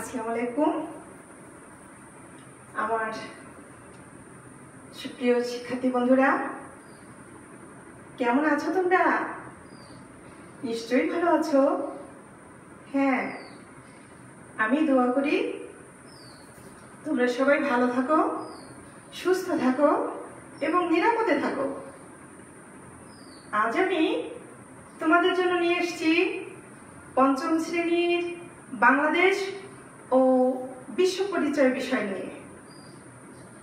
আসসালামু আলাইকুম। আমার সুপ্রিয় শিক্ষার্থী বন্ধুরা, কেমন আছো তোমরা? নিশ্চয়ই ভালো আছো। হ্যাঁ, আমি দোয়া করি তোমরা সবাই ভালো থাকো, সুস্থ থাকো এবং নিরাপদে থাকো। আজ আমি তোমাদের জন্য নিয়ে এসেছি পঞ্চম শ্রেণীর বাংলাদেশ ও বিশ্ব পরিচয় বিষয় নিয়ে।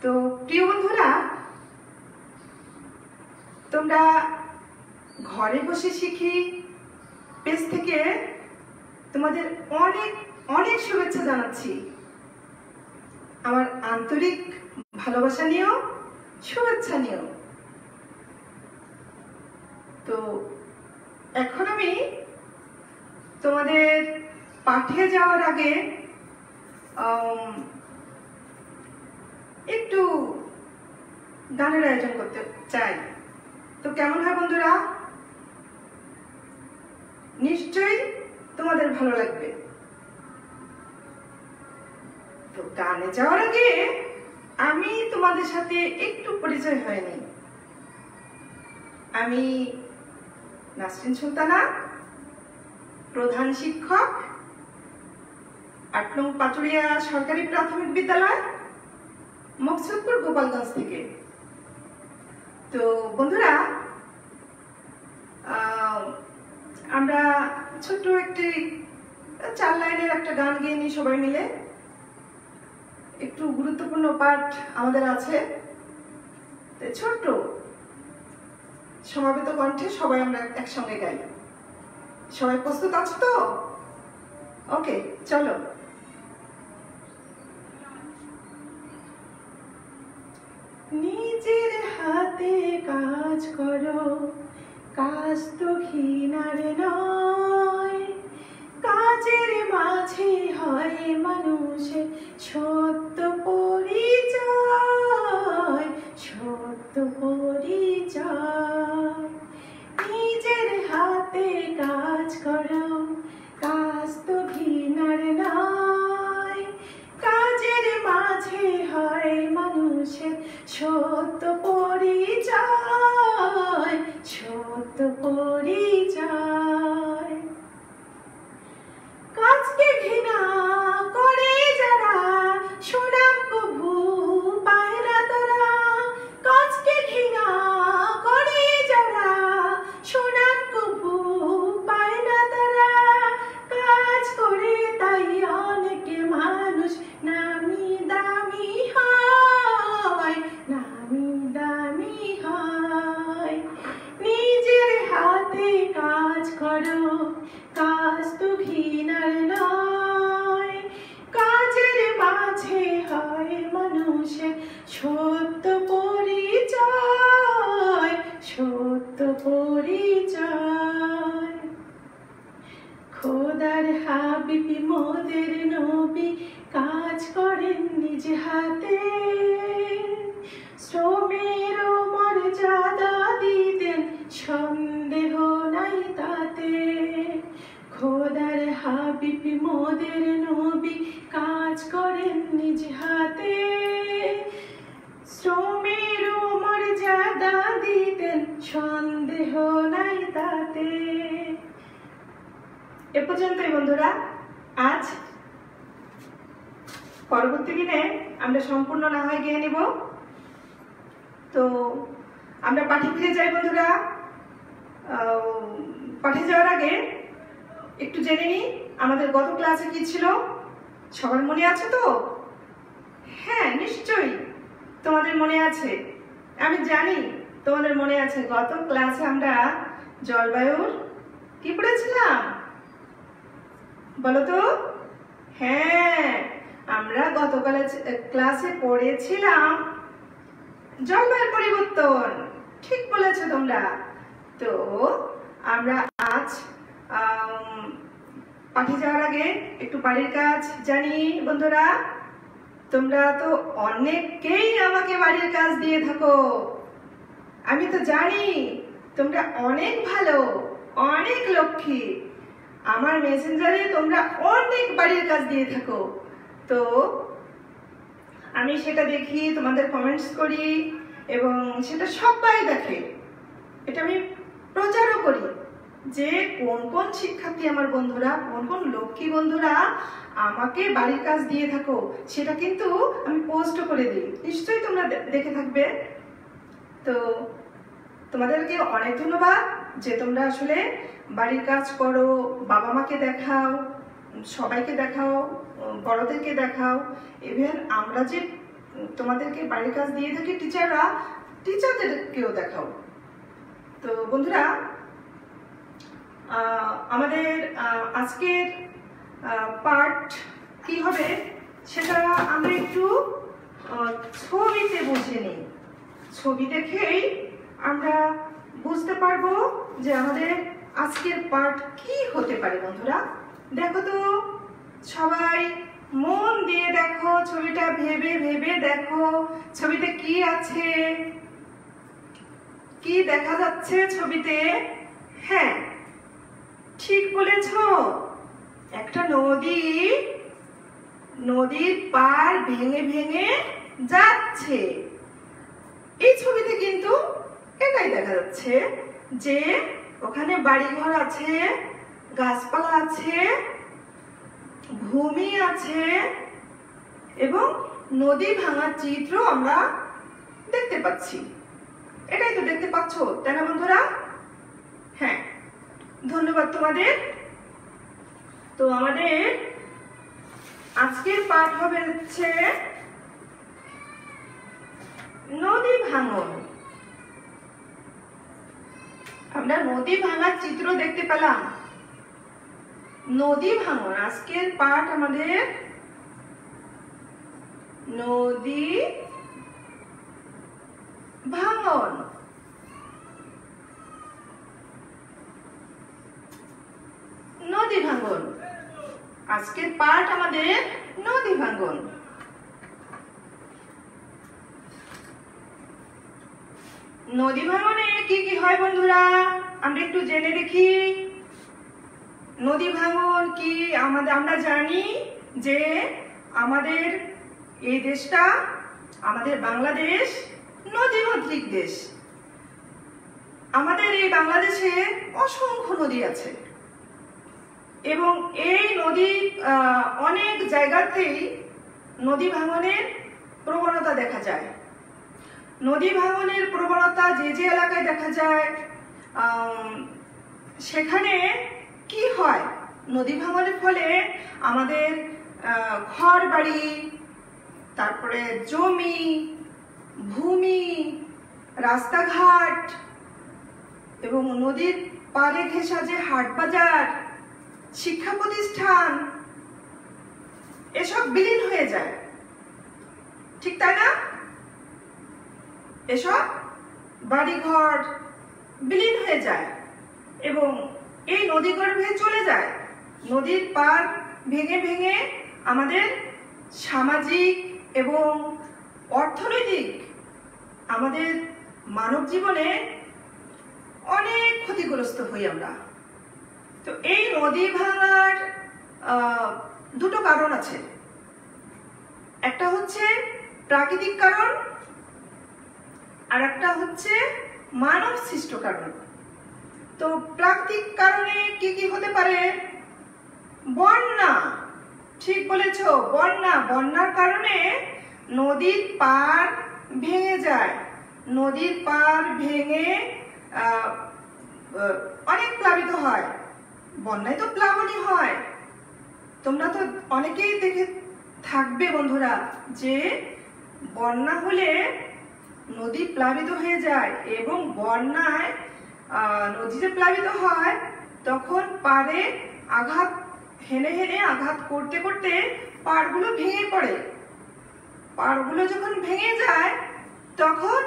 তো প্রিয় বন্ধুরা, তোমরা ঘরে বসে শিখি পেজ থেকে তোমাদের অনেক অনেক শুভেচ্ছা জানাচ্ছি। আমার আন্তরিক ভালোবাসা নিও, শুভেচ্ছা নিও। তো এখন আমি তোমাদের পাঠে যাওয়ার আগে একটু গানের আয়োজন করতে চাই। তো কেমন হয় বন্ধুরা? নিশ্চয়ই তোমাদের ভালো লাগবে। তো গানে যাওয়ার আগে আমি তোমাদের সাথে একটু পরিচয় হয়ে নিই। আমি নাসরিন সুলতানা, প্রধান শিক্ষক, ৮ নং পাটুরিয়া সরকারি প্রাথমিক বিদ্যালয়, মকসুদপুর, গোপালগঞ্জ থেকে। তো বন্ধুরা, আমরা ছোট্ট একটি 4 লাইনের একটা গান গেয়ে নিই সবাই মিলে। একটু গুরুত্বপূর্ণ পাঠ আমাদের আছে, ছোট্ট সমাবেত কণ্ঠে সবাই আমরা একসঙ্গে গাই। সবাই প্রস্তুত আছো তো? ওকে, চলো। নিজের হাতে কাজ করো, কাজ তো ঘৃণার নয়, কাজের মাঝে হয় মানুষের সত্য পরিচয়, সত্য পরিচয়। নিজের হাতে কাজ করো, কাজ তো ঘৃণার নয়, কাজের মাঝে হয় মানুষের সত্য পরিচয়, সত্য পরিচয়। কাজকে ঘৃণা করে যারা সুনাম কভু পায় না তারা, কাজকে ঘৃণা করে যারা সুনাম কভু পায় না তারা, কাজ করে তাই অনেকে মানুষ নামি দামি হয়, নামি দামি হয়। নিজের হাতে কাজ করো, কাজ তো ঘৃণার নয়, কাজের মাঝে হয় মানুষের সত্য পরিচয়, সত্য পরিচয়। খোদার হাবিব মোদের নবী কাজ করেন নিজ হাতে, শ্রমের মর্যাদা দিতেন সন্দেহ নাই তাতে। খোদার হাবিব মোদের নবী কাজ করেন নিজ হাতে, শ্রমের মর্যাদা দিতেন সন্দেহ নাই তাতে। এ পর্যন্তই বন্ধুরা। আজ পরবর্তী দিনে আমরা সম্পূর্ণ না হয় গিয়ে নিব। তো আমরা পাঠে ফিরে যাই বন্ধুরা। পাঠে যাওয়ার আগে একটু জেনে নিই আমাদের গত ক্লাসে কি ছিল। সবার মনে আছে তো? হ্যাঁ, নিশ্চয়ই তোমাদের মনে আছে। আমি জানি তোমাদের মনে আছে। গত ক্লাসে আমরা জলবায়ুর কি পড়েছিলাম বলো তো? হ্যাঁ, আমরা গত ক্লাসে পড়েছিলাম জলবায়ুর পরিবর্তন। ঠিক বলেছো তোমরা। তো আমরা আজ পাঠে যাওয়ার আগে একটু বাড়ির কাজ জানি বন্ধুরা। তোমরা তো অনেকেই আমাকে বাড়ির কাজ দিয়ে থাকো। আমি তো জানি তোমরা অনেক ভালো, অনেক লক্ষ্মী। আমার মেসেঞ্জারে তোমরা অনেক বাড়ির কাজ দিয়ে থাকো। তো আমি সেটা দেখি, তোমাদের কমেন্টস করি এবং সেটা সবাই দেখে। এটা আমি প্রচারও করি যে কোন কোন শিক্ষার্থী আমার বন্ধুরা, কোন কোন লক্ষ্মী বন্ধুরা আমাকে বাড়ির কাজ দিয়ে থাকো, সেটা কিন্তু আমি পোস্টও করে দিই। নিশ্চয়ই তোমরা দেখে থাকবে। তো তোমাদেরকে অনেক ধন্যবাদ যে তোমরা আসলে বাড়ির কাজ করো, বাবা মাকে দেখাও, সবাইকে দেখাও, বড়দেরকে দেখাও। ইভেন আমরা যে তোমাদেরকে বাড়ির কাজ দিয়ে থাকি টিচাররা, টিচারদেরকেও দেখাও। তো বন্ধুরা, আমাদের আজকের পার্ট কি হবে সেটা আমরা একটু ছবিতে বুঝে নিই। ছবি দেখেই আমরা বুঝতে পারবো যে আমাদের আজকের পার্ট কি হতে পারে। বন্ধুরা দেখো তো, সবাই মন দিয়ে দেখো, ছবিটা ভেবে ভেবে দেখো ছবিতে কি আছে, কি দেখা যাচ্ছে ছবিতে। হ্যাঁ, ঠিক বলেছ, একটা নদী, নদীর পার ভেঙে ভেঙে যাচ্ছে। এই ছবিতে কিন্তু এটাই দেখা যাচ্ছে যে ওখানে বাড়িঘর আছে, গাছপালা আছে, ভূমি আছে এবং নদী ভাঙার চিত্র আমরা দেখতে পাচ্ছি। এটাই তো দেখতে পাচ্ছ, তাই না বন্ধুরা? হ্যাঁ, ধন্যবাদ তোমাদের। তো আমাদের আজকের পাঠ হবে হচ্ছে নদী ভাঙন। আমরা নদী ভাঙার চিত্র দেখতে পেলাম। নদী ভাঙন আজকের পাঠ আমাদের নদী ভাঙন। নদী ভাঙন আজকের পাঠ আমাদের নদী ভাঙন। নদী ভাঙনে কি কি হয় বন্ধুরা আমরা একটু জেনে দেখি। নদী ভাঙন কি আমরা জানি যে আমাদের এই দেশটা, আমাদের বাংলাদেশ নদীমাতৃক দেশ। আমাদের এই বাংলাদেশে অসংখ্য নদী আছে এবং এই নদী অনেক জায়গাতেই নদী ভাঙনের প্রবণতা দেখা যায়। নদী ভাঙনের প্রবণতা যে যে এলাকায় দেখা যায় সেখানে কি হয়, নদী ভাঙনের ফলে আমাদের ঘর বাড়ি, তারপরে জমি, ভূমি, রাস্তাঘাট এবং নদীর পাড়ে ঘেঁষা যে হাট বাজার, শিক্ষা প্রতিষ্ঠান, এসব বিলীন হয়ে যায়। ঠিক তাই না? এসব বাড়িঘর বিলীন হয়ে যায় এবং এই নদী গর্ভে চলে যায়। নদীর পার ভেঙে ভেঙে আমাদের সামাজিক এবং অর্থনৈতিক, আমাদের মানব জীবনে অনেক ক্ষতিগ্রস্ত হই আমরা। তো এই নদী ভাঙার দুটো কারণ আছে। একটা হচ্ছে প্রাকৃতিক কারণ আর একটা হচ্ছে মানব সৃষ্ট কারণ। তো প্রাকৃতিক কারণে কি কি হতে পারে? বন্যা। ঠিক বলেছ, বন্যা। বন্যার কারণে নদীর পার ভেঙে যায়। নদীর পার ভেঙে অনেক প্লাবিত হয়। বন্যায় তো প্লাবনই হয়। তোমরা তো অনেকেই দেখে থাকবে বন্ধুরা যে বন্যা হলে নদী প্লাবিত হয়ে যায় এবং বন্যায় নদী যে প্লাবিত হয় তখন পাড়ে আঘাত হেনে হেনে আঘাত করতে করতে পাড়গুলো ভেঙে পড়ে। পাড়গুলো যখন ভেঙে যায় তখন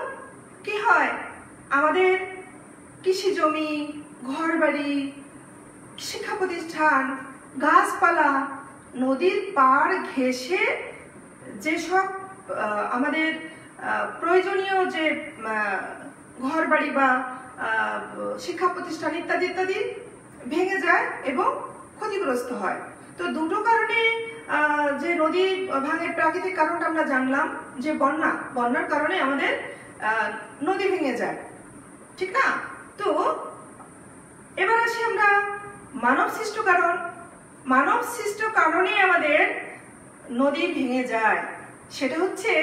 কি হয়, আমাদের কৃষি জমি, ঘরবাড়ি, শিক্ষা প্রতিষ্ঠান, গাছপালা নদীর পাড় ঘেঁষে যেসব আমাদের প্রয়োজনীয় যে ঘরবাড়ি বা শিক্ষা প্রতিষ্ঠান ইত্যাদি ইত্যাদি ভেঙে যায় এবং ক্ষতিগ্রস্ত হয়। তো দুটো কারণে যে নদী ভাঙের প্রাকৃতিক কারণটা আমরা জানলাম, যে বন্যার কারণে আমাদের নদী ভেঙে যায়, ঠিক না? তো এবার আসি আমরা মানব সৃষ্ট কারণ। মানব সৃষ্ট কারণে আমাদের নদী ভেঙে যায়, সেটা হচ্ছে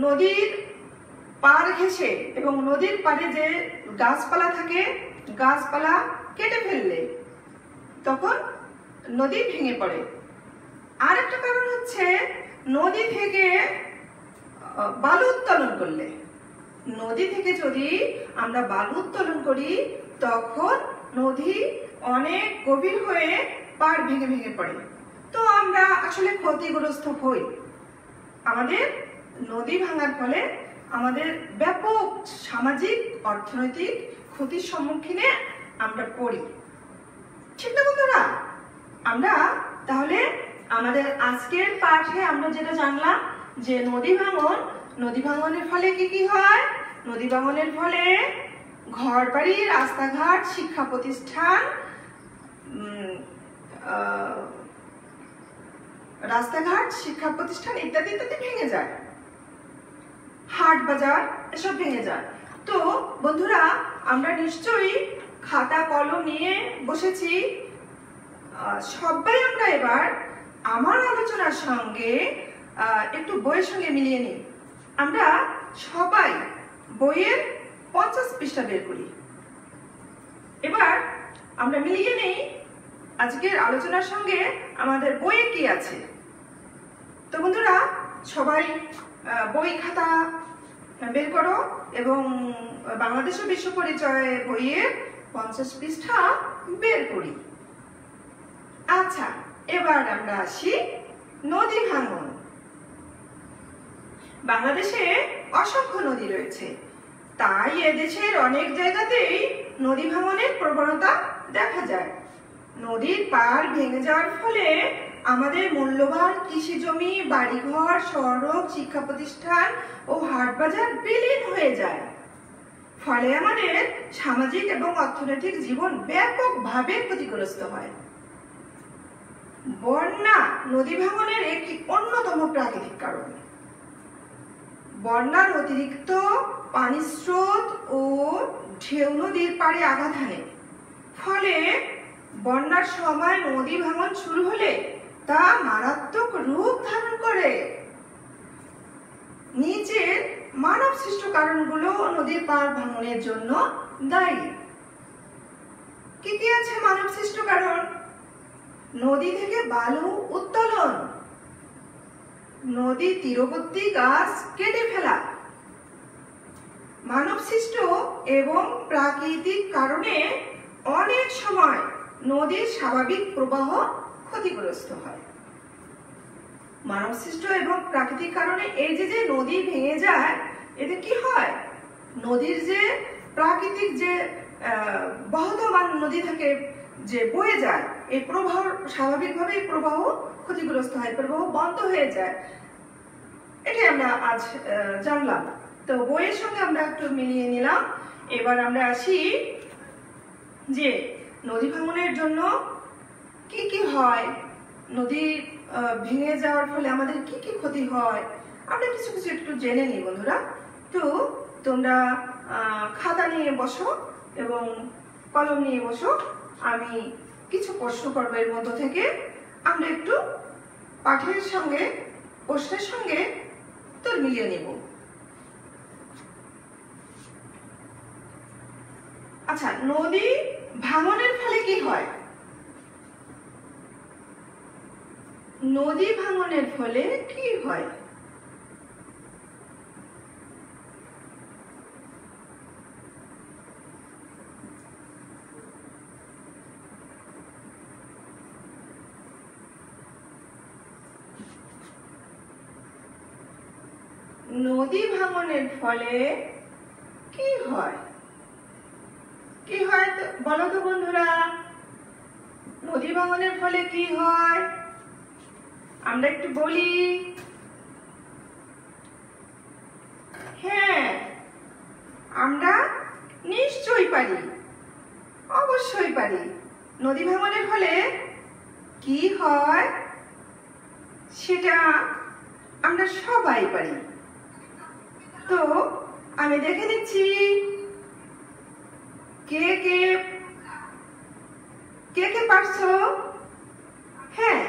নদীর পাড় ঘেঁষে এবং নদীর পাড়ে যে গাছপালা থাকে, গাছপালা কেটে ফেললে তখন নদী ভেঙে পড়ে। আর একটা কারণ হচ্ছে নদী থেকে বালু উত্তোলন করলে। নদী থেকে যদি আমরা বালু উত্তোলন করি তখন নদী অনেক গভীর হয়ে পাড় ভেঙে ভেঙে পড়ে, তো আমরা আসলে ক্ষতিগ্রস্ত হই। আমাদের নদী ভাঙার ফলে আমাদের ব্যাপক সামাজিক অর্থনৈতিক ক্ষতির সম্মুখীনে আমরা পড়ি, ঠিক না বন্ধুরা? আমরা তাহলে আমাদের আজকের পাঠে আমরা যেটা জানলাম যে নদী ভাঙনের ফলে কি কি হয়। নদী ভাঙনের ফলে ঘরবাড়ি, রাস্তাঘাট, শিক্ষা প্রতিষ্ঠান, ইত্যাদি ইত্যাদি ভেঙে যায়, হাট বাজার এসব ভেঙে যায়। তো বন্ধুরা, আমরা নিশ্চয়ই খাতা কলম নিয়ে বসেছি। সবাই আমরা এবার আমার আলোচনার সঙ্গে একটু বইয়ের সঙ্গে মিলিয়ে নিই। আমরা সবাই বইয়ের 50 পৃষ্ঠা বের করি। এবার আমরা মিলিয়ে নেই আজকের আলোচনার সঙ্গে আমাদের বইয়ে কি আছে। তো বন্ধুরা, সবাই বই খাতা বের করো এবং বাংলাদেশ ও বিশ্ব পরিচয় বইয়ের 50 পৃষ্ঠা বের করি। আচ্ছা, এবার আমরা আসি নদী ভাঙন। বাংলাদেশে অসংখ্য নদী রয়েছে, তাই এদেশের অনেক জায়গাতেই নদী ভাঙনের প্রবণতা দেখা যায়। নদীর পাড় ভেঙে যাওয়ার ফলে আমাদের মূল্যবান কৃষি জমি, বাড়িঘর, সড়ক, শিক্ষা প্রতিষ্ঠান ও হাট বাজার বিলীন হয়ে যায়। ফলে আমাদের সামাজিক এবং অর্থনৈতিক জীবন ব্যাপকভাবে ক্ষতিগ্রস্ত হয়। বন্যা নদী ভাঙনের একটি অন্যতম প্রাকৃতিক কারণ। বন্যার অতিরিক্ত পানি স্রোত ও ঢেউ নদীর পাড়ে আঘাত হানে। ফলে বন্যার সময় নদী ভাঙন শুরু হলে তা মারাত্মক রূপ ধারণ করে। নিচের মানব সৃষ্ট কারণগুলো নদীর পাড় ভাঙনের জন্য দায়ী। কি কি আছে মানব সৃষ্ট কারণ? নদী থেকে বালু উত্তোলন, নদী তীরবর্তী গাছ কেটে ফেলা। মানব সৃষ্ট এবং প্রাকৃতিক কারণে অনেক সময় নদীর স্বাভাবিক প্রবাহ ক্ষতিগ্রস্ত হয়। মানব সৃষ্ট এবং প্রাকৃতিক কারণে এই যে নদী ভেঙে যায়, এতে কি হয়? নদীর যে প্রাকৃতিক যে বহমান নদী থেকে যে বয়ে যায়, এই প্রবাহ স্বাভাবিকভাবে প্রবাহ ক্ষতিগ্রস্ত হয়, প্রবাহ বন্ধ হয়ে যায়। এটাই আমরা আজ জানলাম। তো বইয়ের সঙ্গে আমরা একটু মিলিয়ে নিলাম। এবার আমরা আসি যে নদী ভাঙনের জন্য কি কি হয়, নদী ভেঙে যাওয়ার ফলে আমাদের কি কি ক্ষতি হয়, আমরা কিছু কিছু একটু জেনে নিই বন্ধুরা। তো তোমরা খাতা নিয়ে বসো এবং কলম নিয়ে বসো। আমি কিছু প্রশ্ন করব, এর মধ্য থেকে আমরা একটু পাঠের সঙ্গে প্রশ্নের সঙ্গে উত্তর মিলিয়ে নেব। আচ্ছা, নদী ভাঙনের ফলে কি হয়? নদী ভাঙনের ফলে কি হয়? নদী ভাঙনের ফলে কি হয়? কি হয় বলো তো বন্ধুরা? নদী ভাঙনের ফলে কি হয় আমরা একটু বলি। হ্যাঁ, আমরা নিশ্চয়ই পারি, অবশ্যই পারি। নদী ভাঙনের ফলে কি হয় সেটা আমরা সবাই পারি। তো আমি দেখে নিচ্ছি কে কে কে কে পারছো। হ্যাঁ,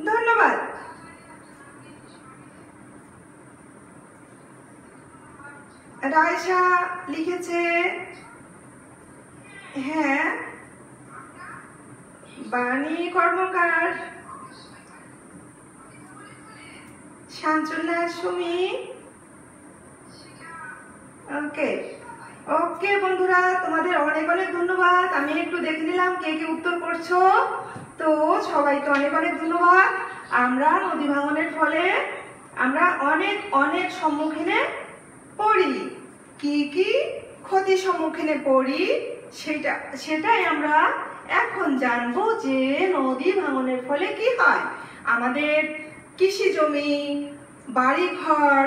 ধন্যবাদ। রায়সা লিখেছে হ্যাঁ। বাণী কর্মকার, শামসুল্লাহ সুমি, ওকে ওকে বন্ধুরা, তোমাদের অনেক অনেক ধন্যবাদ। আমি একটু দেখে নিলাম কে কে উত্তর করছো। তো সবাইকে অনেক অনেক ধন্যবাদ। আমরা নদী ভাঙনের ফলে আমরা অনেক অনেক সম্মুখীনে পড়ি। কি কি ক্ষতির সম্মুখীনে পড়ি সেটাই আমরা এখন জানবো যে নদী ভাঙনের ফলে কি হয়। আমাদের কৃষি জমি, বাড়িঘর,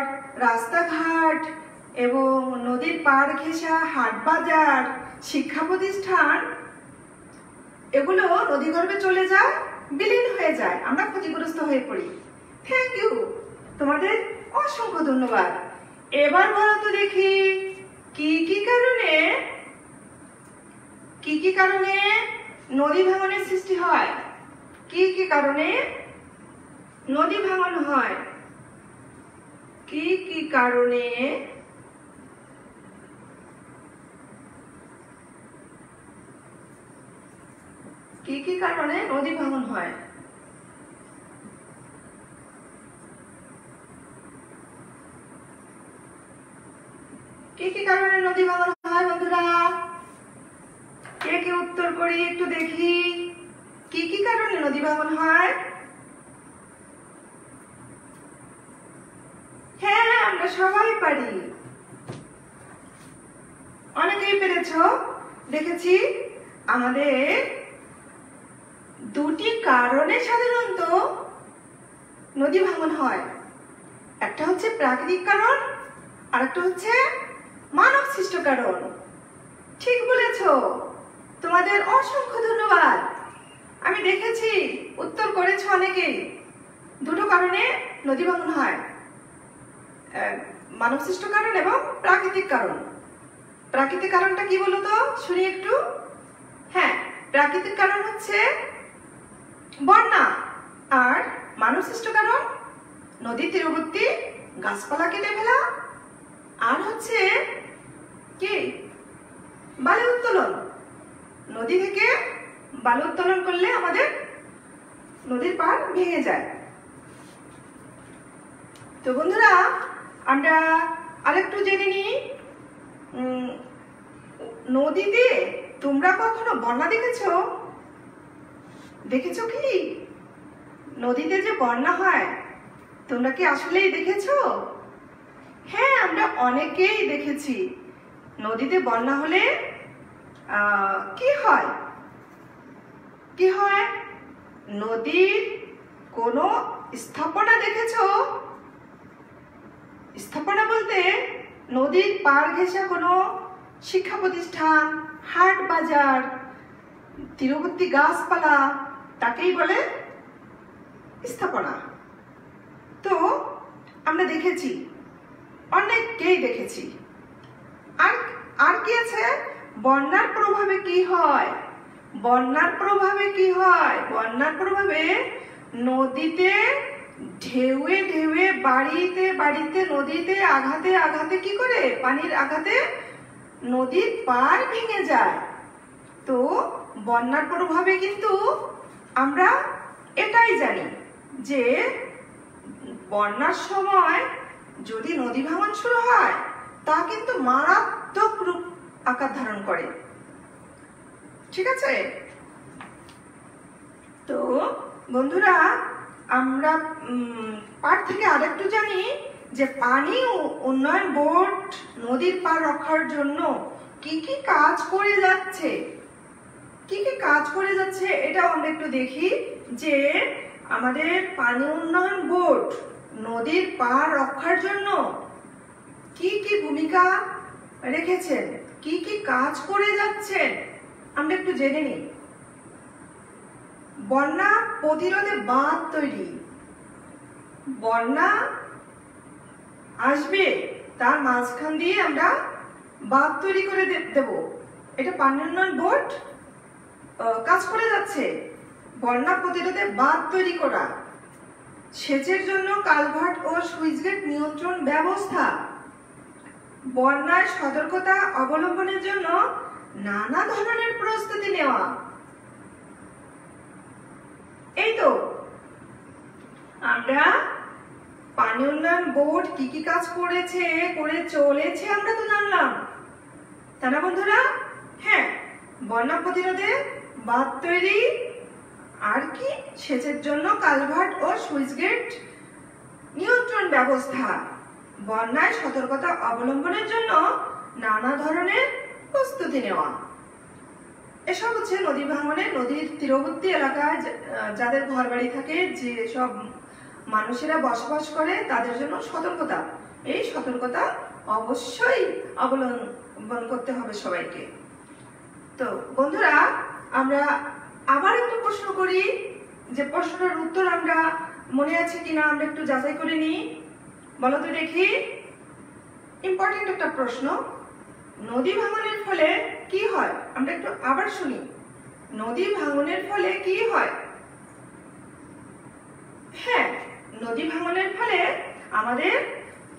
রাস্তাঘাট এবং নদীর পাড় ঘেঁষা হাট বাজার, শিক্ষা প্রতিষ্ঠান এগুলো নদীগর্ভে চলে যায়, বিলীন হয়ে যায়, আমরা ক্ষতিগ্রস্ত হয়ে পড়ি। থ্যাংক ইউ, তোমাদের অসংখ্য ধন্যবাদ। এবার বলো তো দেখি কি কি কারণে নদী ভাঙনের সৃষ্টি হয়? কি কি কারণে নদী ভাঙন হয়? কি কি কারণে নদী ভাঙন হয়? কি কি কারণে নদী ভাঙন হয় বন্ধুরা? কে কে উত্তর করি একটু দেখি। কি কি কারণে নদী ভাঙন হয়? হ্যাঁ, আমরা সবাই পারি, অনেকেই পেরেছো। দেখেছি আমাদের দুটি কারণে সাধারণত নদী ভাঙন হয়। একটা হচ্ছে প্রাকৃতিক কারণ, আর একটা হচ্ছে মানব সৃষ্ট কারণ। ঠিক বলেছো, তোমাদের অসংখ্য ধন্যবাদ। আমি দেখেছি উত্তর করেছো অনেকেই। দুটো কারণে নদী ভাঙন হয়, মানব সৃষ্ট কারণ এবং প্রাকৃতিক কারণ। প্রাকৃতিক কারণটা কি বলো তো শুনি একটু। হ্যাঁ, প্রাকৃতিক কারণ হচ্ছে বন্যা, আর মানব সৃষ্ট কারণ নদীর তীরবর্তী গাছপালা কেটে ফেলা, আর হচ্ছে কি বালু উত্তোলন। নদী থেকে বালু উত্তোলন করলে আমাদের নদীর পাড় ভেঙে যায়। তো বন্ধুরা, আমরা আরেকটু জেনে নিই, নদীতে তোমরা কখনো বন্যা দেখেছো? দেখেছো কি নদীতে যে বন্যা হয়, তোমরা কি আসলেই দেখেছো? হ্যাঁ, আমরা অনেকেই দেখেছি। নদীতে বন্যা হলে কি হয়? নদীর কোনো স্থাপনা দেখেছো? স্থাপনা বলতে নদীর পাড় ঘেঁষা কোনো শিক্ষা প্রতিষ্ঠান, হাট বাজার, তীরবর্তী গাছপালা, তাকেই বলে স্থাপনা। তো আমরা দেখেছি, অনেককেই দেখেছি। আর কি আছে? বন্যার প্রভাবে কি হয়? বন্যার প্রভাবে নদীতে ঢেউয়ে ঢেউয়ে, বাড়িতে বাড়িতে, নদীতে আঘাতে আঘাতে কি করে? পানির আঘাতে নদীর পাড় ভেঙে যায়। তো বন্যার প্রভাবে কিন্তু আমরা এটাই জানি যে বন্যার সময় যদি নদী ভাঙন শুরু হয়, তা কিন্তু মারাত্মক রূপ আকার ধারণ করে। ঠিক আছে? তো বন্ধুরা, আমরা পাড় থেকে আরেকটু জানি যে পানি উন্নয়ন বোর্ড নদীর পাড় রক্ষার জন্য কি কি কাজ করে যাচ্ছে। এটাও আমরা একটু দেখি যে আমাদের পানি উন্নয়ন বোর্ড নদীর পাড় রক্ষার জন্য কি কি ভূমিকা রেখেছেন, কি কি কাজ করে যাচ্ছেন, আমরা একটু জেনে নিই। বন্যা প্রতিরোধে বাঁধ তৈরি। বন্যা আসবে, তার মাঝখান দিয়ে আমরা বাঁধ তৈরি করে দেব। এটা পানি উন্নয়ন বোর্ড কাজ করে যাচ্ছে, বন্যা প্রতিরোধে বাঁধ তৈরি করা। সেচের জন্য কালভার্ট ও সুইচগেট নিয়ন্ত্রণ ব্যবস্থা। বন্যায় সতর্কতা অবলম্বনের জন্য নানা ধরনের প্রস্তুতি নেওয়া। এই তো আমরা পানি উন্নয়ন বোর্ড কি কি কাজ করেছে, করে চলেছে আমরা তো জানলাম, তাই না বন্ধুরা? হ্যাঁ, বন্যা প্রতিরোধে বাঁধ তৈরি, আর কি সেচের জন্য কালভার্ট ও সুইচগেট নিয়ন্ত্রণ ব্যবস্থা, বন্যায় সতর্কতা অবলম্বনের জন্য নানা ধরনের প্রস্তুতি নেওয়া। এসব হচ্ছে নদী ভাঙনে, নদীর তীরবর্তী এলাকায় যাদের ঘরবাড়ি থাকে, যে সব মানুষেরা বসবাস করে, তাদের জন্য সতর্কতা। এই সতর্কতা অবশ্যই অবলম্বন করতে হবে সবাইকে। তো বন্ধুরা, আমরা আবার একটু প্রশ্ন করি, যে প্রশ্নটার উত্তর আমরা মনে আছে কিনা আমরা একটু যাচাই করে নিই। বলো তো দেখি, ইম্পর্টেন্ট একটা প্রশ্ন। নদী ভাঙনের ফলে কি হয়? আমরা একটু আবার শুনি, নদী ভাঙনের ফলে কি হয়? হ্যাঁ, নদী ভাঙনের ফলে আমাদের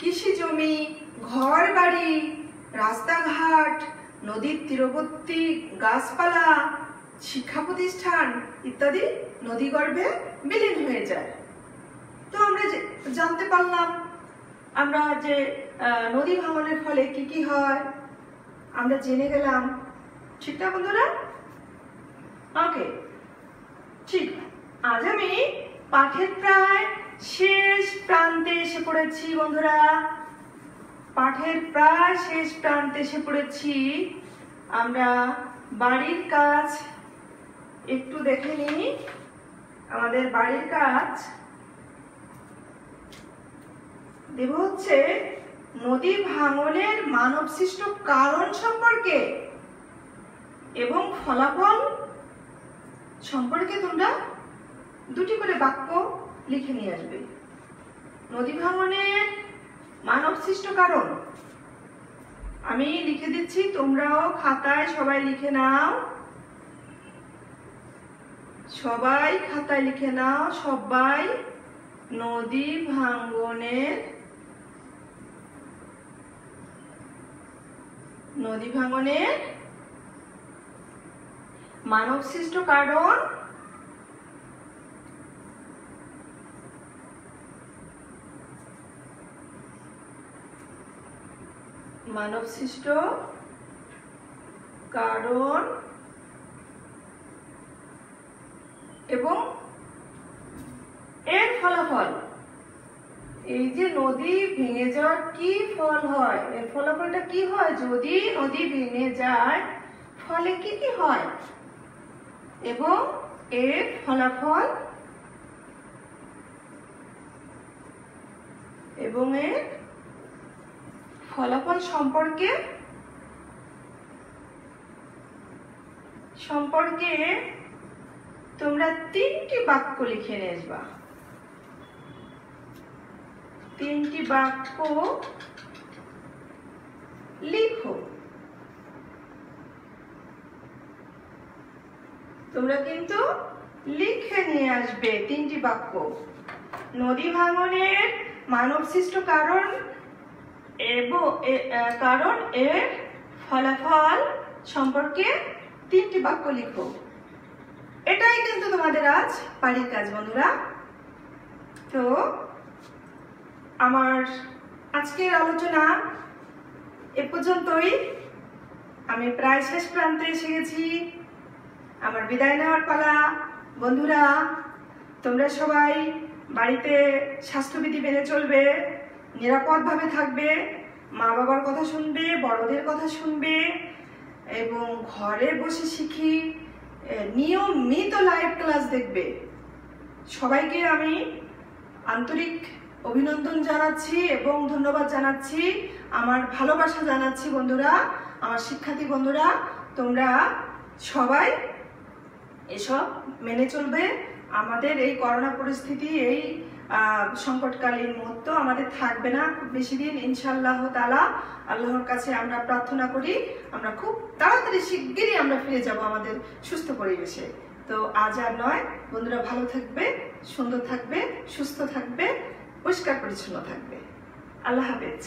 কৃষি জমি, ঘর বাড়ি, রাস্তাঘাট, নদীর তীরবর্তী গাছপালা, শিক্ষা প্রতিষ্ঠান ইত্যাদি নদীগর্ভে বিলীন হয়ে যায়। তো আমরা জানতে পারলাম আমরা যে নদী ভাঙনের ফলে কি কি হয় আমরা জেনে গেলাম, ঠিক না বন্ধুরা? ওকে, ঠিক। আজ আমি পাঠের প্রায় শেষ প্রান্তে এসে পড়েছি বন্ধুরা, পাঠের প্রায় শেষ প্রান্তে এসে পড়েছি। আমরা বাড়ির কাজ একটু দেখে নিই। আমাদের বাড়ির কাজ দেব হচ্ছে নদী ভাঙনের মানবসৃষ্ট কারণ সম্পর্কে এবং ফলাফল সম্পর্কে তোমরা দুটি করে বাক্য লিখে নিয়ে আসবে। নদী ভাঙনের মানবসৃষ্ট কারণ আমি লিখে দিচ্ছি, তোমরাও খাতায় সবাই লিখে নাও, সবাই খাতায় লিখে নাও। সবাই নদী ভাঙনের মানবসৃষ্ট কারণ এবং এর ফলাফল। এই যে নদী ভেঙে যাওয়ার কি ফল হয়, এর ফলাফলটা কি হয়? যদি নদী ভেঙে যায় ফলে কি কি হয় এবং এর ফলাফল সম্পর্কে তোমরা তিনটি বাক্য লিখে নিয়ে আসবা। তিনটি বাক্য লিখো। তোমরা কিন্তু লিখে নিয়ে আসবে তিনটি বাক্য। নদী ভাঙনের মানবসৃষ্ট কারণ এবং এর ফলাফল সম্পর্কে তিনটি বাক্য লিখো। এটাই কিন্তু তোমাদের আজ বাড়ির কাজ বন্ধুরা। তো আমার আজকের আলোচনা এ পর্যন্তই। আমি প্রায় শেষ প্রান্তে এসে গেছি, আমার বিদায় নেওয়ার পালা। বন্ধুরা, তোমরা সবাই বাড়িতে স্বাস্থ্যবিধি মেনে চলবে, নিরাপদভাবে থাকবে, মা বাবার কথা শুনবে, বড়দের কথা শুনবে এবং ঘরে বসে শিখি নিয়মিত লাইভ ক্লাস দেখবে। সবাইকে আমি আন্তরিক অভিনন্দন জানাচ্ছি এবং ধন্যবাদ জানাচ্ছি, আমার ভালোবাসা জানাচ্ছি বন্ধুরা, আমার শিক্ষার্থী বন্ধুরা। তোমরা সবাই এসব মেনে চলবে। আমাদের এই করোনা পরিস্থিতি, এই সংকটকালীন মুহূর্ত আমাদের থাকবে না খুব বেশি দিন ইনশাআল্লাহ তাআলা। আল্লাহর কাছে আমরা প্রার্থনা করি আমরা খুব তাড়াতাড়ি শিগগিরই আমরা ফিরে যাব আমাদের সুস্থ পরিবেশে। তো আজ আর নয়, বন্ধুরা ভালো থাকবে, সুন্দর থাকবে, সুস্থ থাকবে, পরিষ্কার পরিচ্ছন্ন থাকবে। আল্লাহ হাফেজ।